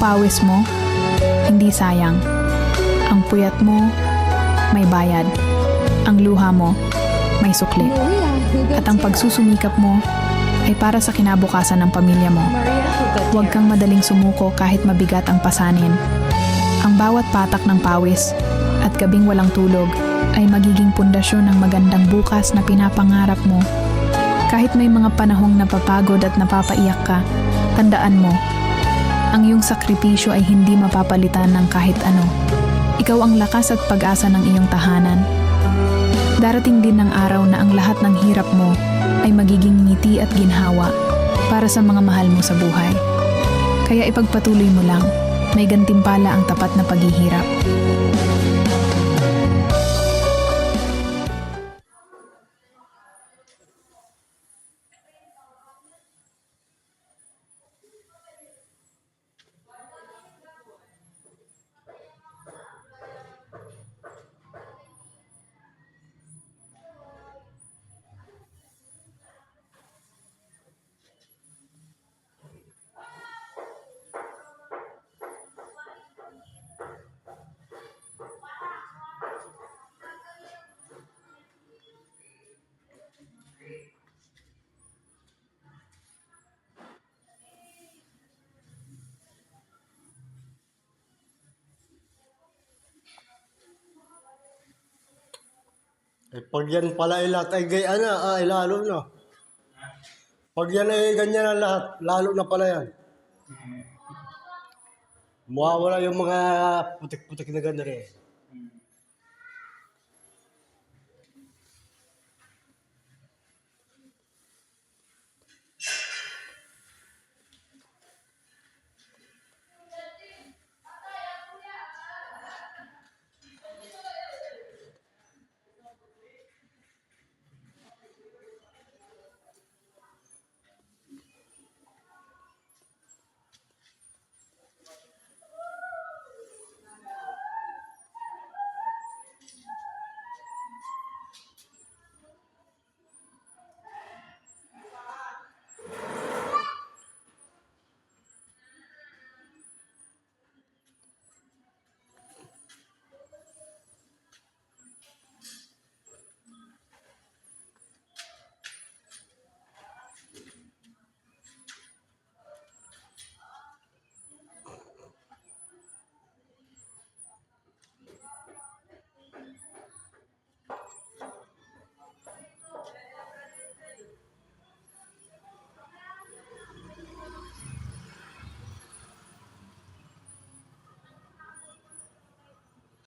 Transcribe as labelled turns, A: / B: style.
A: pawis mo, hindi sayang. Ang puyat mo, may bayad. Ang luha mo, may sukli. At ang pagsusumikap mo ay para sa kinabukasan ng pamilya mo. Huwag kang madaling sumuko kahit mabigat ang pasanin. Ang bawat patak ng pawis at gabing walang tulog ay magiging pundasyon ng magandang bukas na pinapangarap mo. Kahit may mga panahong napapagod at napapaiyak ka, tandaan mo, ang iyong sakripisyo ay hindi mapapalitan ng kahit ano. Ikaw ang lakas at pag-asa ng iyong tahanan. Darating din ang araw na ang lahat ng hirap mo ay magiging ngiti at ginhawa para sa mga mahal mo sa buhay. Kaya ipagpatuloy mo lang, may gantimpala ang tapat na paghihirap.
B: Pag yan pala ay lahat ay gayaan na, ay lalo na. Pag yan ay ganyan na lahat, lalo na pala yan. Mawawala yung mga putik-putik na ganda rin.